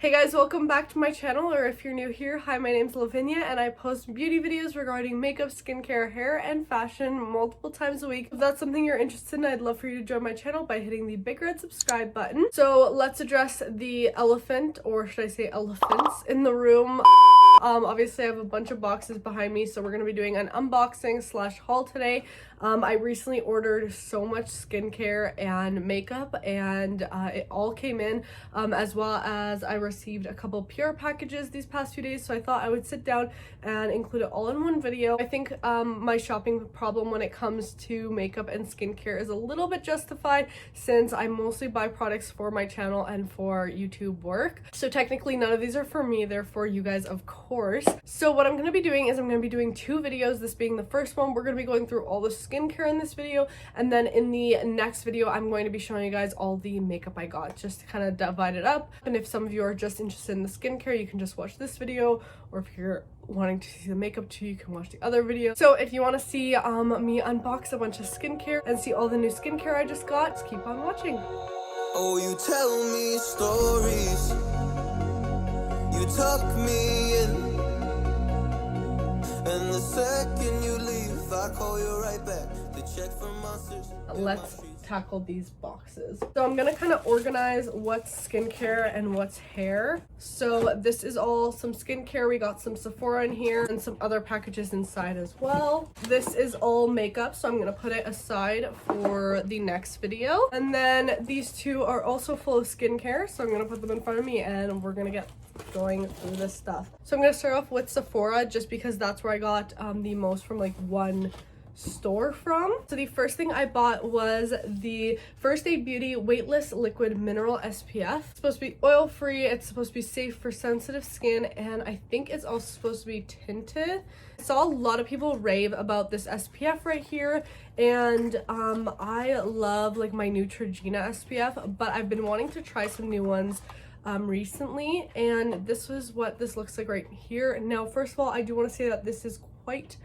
Hey guys, welcome back to my channel, or if you're new here, hi, my name's Lavinia and I post beauty videos regarding makeup, skincare, hair, and fashion multiple times a week. If that's something you're interested in, I'd love for you to join my channel by hitting the big red subscribe button. So let's address the elephant, or should I say elephants, in the room. Obviously I have a bunch of boxes behind me, so we're going to be doing an unboxing slash haul today. I recently ordered so much skincare and makeup, and it all came in, as well as I received a couple PR packages these past few days, so I thought I would sit down and include it all in one video. I think my shopping problem when it comes to makeup and skincare is a little bit justified, since I mostly buy products for my channel and for YouTube work. So technically none of these are for me, they're for you guys, of course. So what I'm going to be doing is I'm going to be doing two videos, this being the first one. We're going to be going through all the skincare in this video, and then in the next video I'm going to be showing you guys all the makeup I got, just to kind of divide it up. And if some of you are just interested in the skincare, you can just watch this video, or if you're wanting to see the makeup too, you can watch the other video. So if you want to see me unbox a bunch of skincare and see all the new skincare I just got, just keep on watching. Oh, you tell me stories, you tuck me in, and the second you leave I call you right back to check for monsters. Let's tackle these boxes. So I'm gonna kind of organize what's skincare and what's hair. So this is all some skincare. We got some Sephora in here and some other packages inside as well. This is all makeup, so I'm gonna put it aside for the next video. And then these two are also full of skincare, so I'm gonna put them in front of me and we're gonna get going through this stuff. So I'm gonna start off with Sephora, just because that's where I got the most from like one store from. So the first thing I bought was the First Aid Beauty Weightless Liquid Mineral SPF. It's supposed to be oil free, it's supposed to be safe for sensitive skin, and I think it's also supposed to be tinted. I saw a lot of people rave about this SPF right here, and I love like my Neutrogena SPF, but I've been wanting to try some new ones recently, and this was what this looks like right here. Now, first of all, I do want to say that this is quite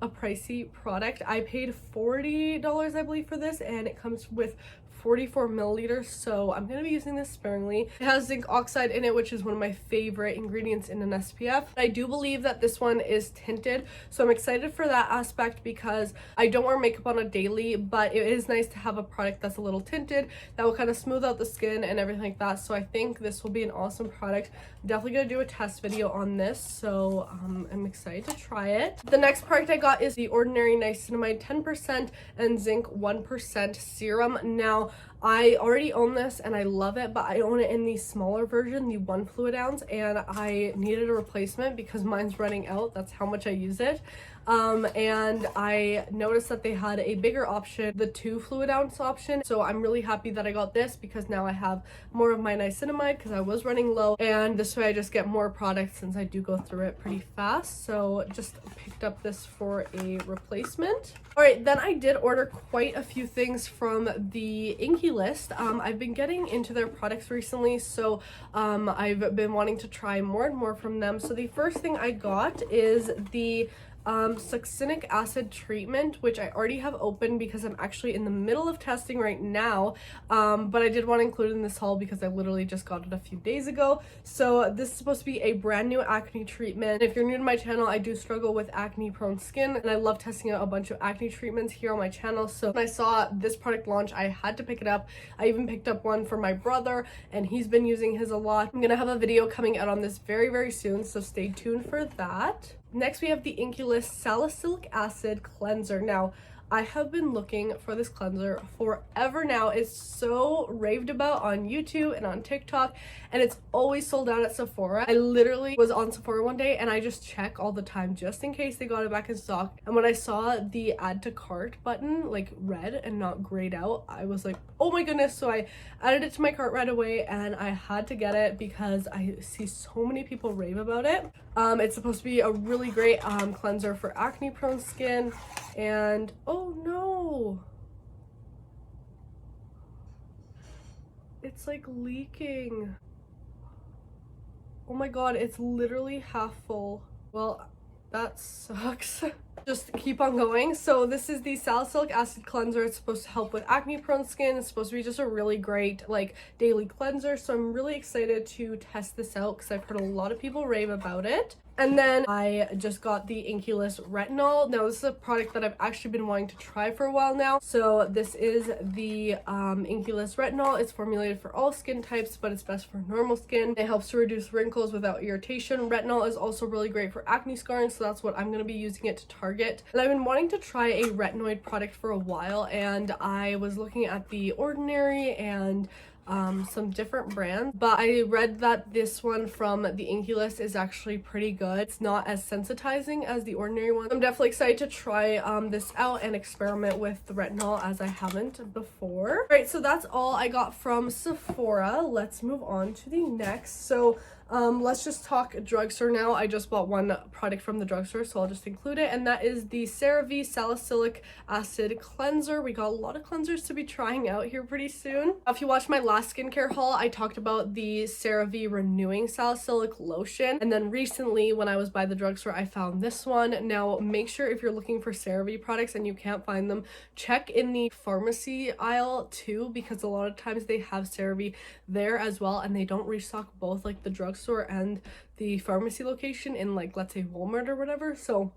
a pricey product. I paid $40, I believe, for this, and it comes with 44 milliliters, so I'm going to be using this sparingly. It has zinc oxide in it, which is one of my favorite ingredients in an SPF. I do believe that this one is tinted, so I'm excited for that aspect, because I don't wear makeup on a daily, but it is nice to have a product that's a little tinted that will kind of smooth out the skin and everything like that. So I think this will be an awesome product. I'm definitely going to do a test video on this, so I'm excited to try it. The next product I got is the Ordinary Niacinamide 10% and Zinc 1% serum. Now, I already own this and I love it, but I own it in the smaller version, the 1 fluid ounce, and I needed a replacement because mine's running out. That's how much I use it. And I noticed that they had a bigger option, the 2 fluid ounce option. So I'm really happy that I got this, because now I have more of my niacinamide, because I was running low, and this way I just get more product since I do go through it pretty fast. So just picked up this for a replacement. All right, then I did order quite a few things from the Inkey list. I've been getting into their products recently, so I've been wanting to try more and more from them. So the first thing I got is the Succinic acid treatment, which I already have open because I'm actually in the middle of testing right now, but I did want to include in this haul because I literally just got it a few days ago. So this is supposed to be a brand new acne treatment. If you're new to my channel, I do struggle with acne prone skin, and I love testing out a bunch of acne treatments here on my channel. So when I saw this product launch, I had to pick it up. I even picked up one for my brother, and he's been using his a lot. I'm gonna have a video coming out on this very, very soon, so stay tuned for that. Next, we have the Inkey List Salicylic Acid Cleanser. Now, I have been looking for this cleanser forever now. It's so raved about on YouTube and on TikTok, and it's always sold out at Sephora. I literally was on Sephora one day and I just check all the time just in case they got it back in stock. And when I saw the add to cart button, like red and not grayed out, I was like, oh my goodness. So I added it to my cart right away, and I had to get it because I see so many people rave about it. It's supposed to be a really great cleanser for acne prone skin. And oh no, it's like leaking. Oh my god, it's literally half full. Well, that sucks. just keep on going. So this is the Salicylic Acid Cleanser. It's supposed to help with acne prone skin. It's supposed to be just a really great like daily cleanser. So I'm really excited to test this out because I've heard a lot of people rave about it. And then I just got the Inkeyless Retinol. Now this is a product that I've actually been wanting to try for a while now. So this is the Inkeyless Retinol. It's formulated for all skin types, but it's best for normal skin. It helps to reduce wrinkles without irritation. Retinol is also really great for acne scarring, so that's what I'm going to be using it to target. And I've been wanting to try a retinoid product for a while, and I was looking at The Ordinary and some different brands, but I read that this one from the Inkeyless is actually pretty good. It's not as sensitizing as The Ordinary one. I'm definitely excited to try this out and experiment with the retinol as I haven't before. All right, so that's all I got from Sephora. Let's move on to the next. So let's just talk drugstore now. I just bought one product from the drugstore, so I'll just include it, and that is the Cerve Salicylic Acid Cleanser. We got a lot of cleansers to be trying out here pretty soon. If you watched my last skincare haul, I talked about the Cerve Renewing Salicylic Lotion, and then recently when I was by the drugstore, I found this one. Now make sure if you're looking for Cerve products and you can't find them, check in the pharmacy aisle too, because a lot of times they have Cerve there as well, and they don't restock both like the drugstore and the pharmacy location in like, let's say Walmart or whatever. So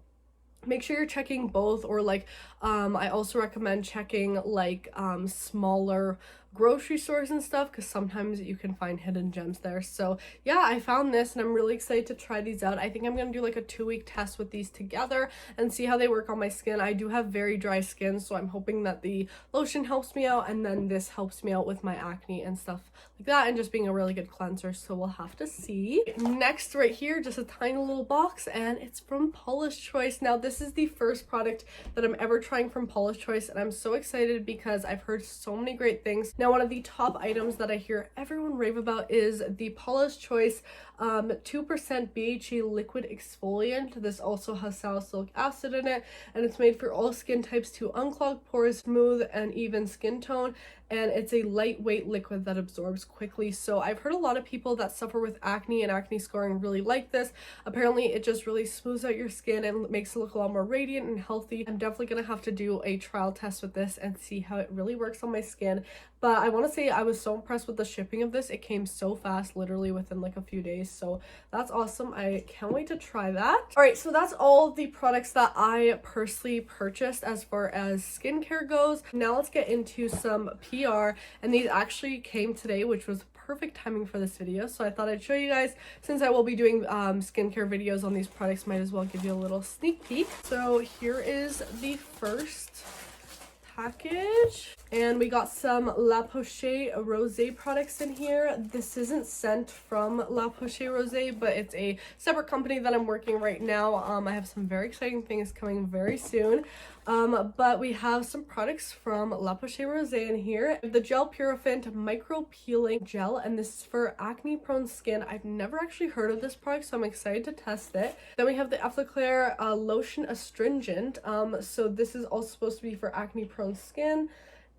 make sure you're checking both, or like I also recommend checking like smaller grocery stores and stuff, because sometimes you can find hidden gems there. So yeah, I found this and I'm really excited to try these out. I think I'm gonna do like a 2-week test with these together and see how they work on my skin. I do have very dry skin, so I'm hoping that the lotion helps me out and then this helps me out with my acne and stuff like that, and just being a really good cleanser. So we'll have to see. Next, right here, just a tiny little box, and it's from Paula's Choice. Now this is the first product that I'm ever trying from Paula's Choice, and I'm so excited because I've heard so many great things. Now one of the top items that I hear everyone rave about is the Paula's Choice 2% BHA liquid exfoliant. This also has salicylic acid in it, and it's made for all skin types to unclog pores, smooth and even skin tone, and it's a lightweight liquid that absorbs quickly. So I've heard a lot of people that suffer with acne and acne scarring really like this. Apparently it just really smooths out your skin and makes it look a lot more radiant and healthy. I'm definitely gonna have to do a trial test with this and see how it really works on my skin. But I want to say I was so impressed with the shipping of this. It came so fast, literally within like a few days. So that's awesome. I can't wait to try that. All right, so that's all the products that I personally purchased as far as skincare goes. Now let's get into some PR. And these actually came today, which was perfect timing for this video. So I thought I'd show you guys, since I will be doing skincare videos on these products, might as well give you a little sneak peek. So here is the first package, and we got some La Poche Rosé products in here. This isn't sent from La Poche Rosé, but it's a separate company that I'm working right now. I have some very exciting things coming very soon. But we have some products from La Poche Rosé in here. The Gel Purifant Micro Peeling Gel, and this is for acne prone skin. I've never actually heard of this product, so I'm excited to test it. Then we have the Effaclar Lotion Astringent. So this is also supposed to be for acne prone skin,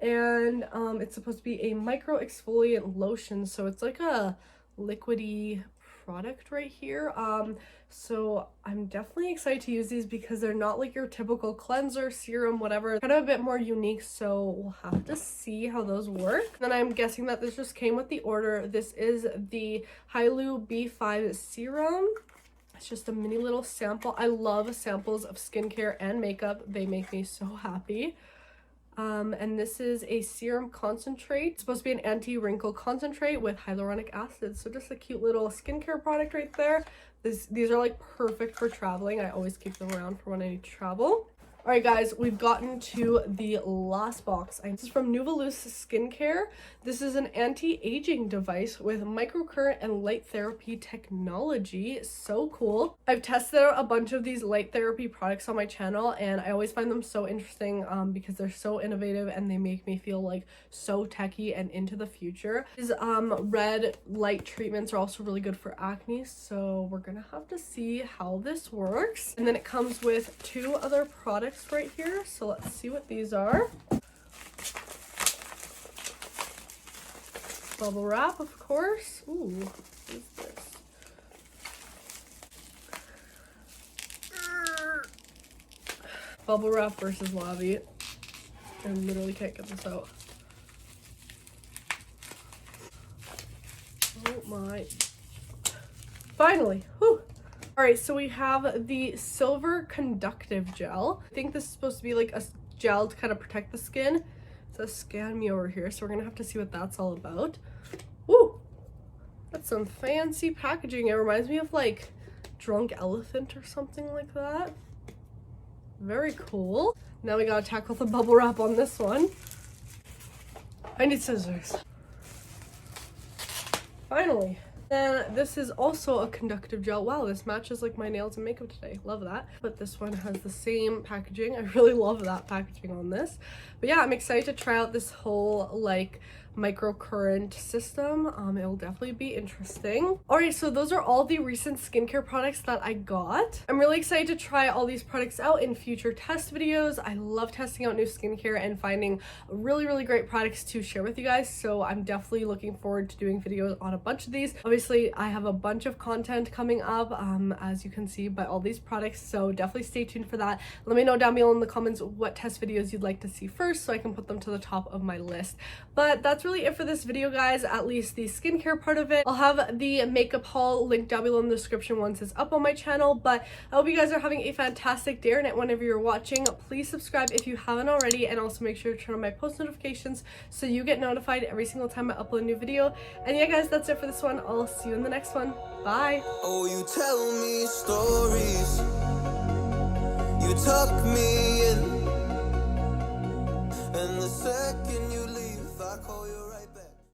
and it's supposed to be a micro exfoliant lotion, so it's like a liquidy product right here. So I'm definitely excited to use these because they're not like your typical cleanser, serum, whatever. Kind of a bit more unique, so we'll have to see how those work. Then I'm guessing that this just came with the order. This is the Hylu B5 serum. It's just a mini little sample. I love samples of skincare and makeup. They make me so happy. And this is a serum concentrate. It's supposed to be an anti-wrinkle concentrate with hyaluronic acid. So just a cute little skincare product right there. These are like perfect for traveling. I always keep them around for when I need to travel. All right, guys, we've gotten to the last box. This is from Nuvolus Skincare. This is an anti-aging device with microcurrent and light therapy technology. So cool. I've tested out a bunch of these light therapy products on my channel, and I always find them so interesting because they're so innovative and they make me feel like so techy and into the future. These red light treatments are also really good for acne, so we're gonna have to see how this works. And then it comes with 2 other products right here, so let's see what these are. Bubble wrap, of course. Ooh, what is this? Bubble wrap versus Lavi. I literally can't get this out. Oh my. Finally. Whew. Alright, so we have the Silver Conductive Gel. I think this is supposed to be like a gel to kind of protect the skin. It says scan me over here, so we're gonna have to see what that's all about. Woo! That's some fancy packaging. It reminds me of like Drunk Elephant or something like that. Very cool. Now we gotta tackle the bubble wrap on this one. I need scissors. Finally. Then this is also a conductive gel. Wow, this matches like my nails and makeup today. Love that. But this one has the same packaging. I really love that packaging on this. But yeah, I'm excited to try out this whole like microcurrent system. It will definitely be interesting. Alright, so those are all the recent skincare products that I got. I'm really excited to try all these products out in future test videos. I love testing out new skincare and finding really great products to share with you guys, so I'm definitely looking forward to doing videos on a bunch of these. Obviously, I have a bunch of content coming up, as you can see by all these products, so definitely stay tuned for that. Let me know down below in the comments what test videos you'd like to see first so I can put them to the top of my list. But that's really it for this video, guys, at least the skincare part of it. I'll have the makeup haul linked down below in the description once it's up on my channel. But I hope you guys are having a fantastic day or night whenever you're watching. Please subscribe if you haven't already, and also make sure to turn on my post notifications so you get notified every single time I upload a new video. And yeah, guys, that's it for this one. I'll see you in the next one. Bye. Oh, you tell me stories, you tuck me in, and the second you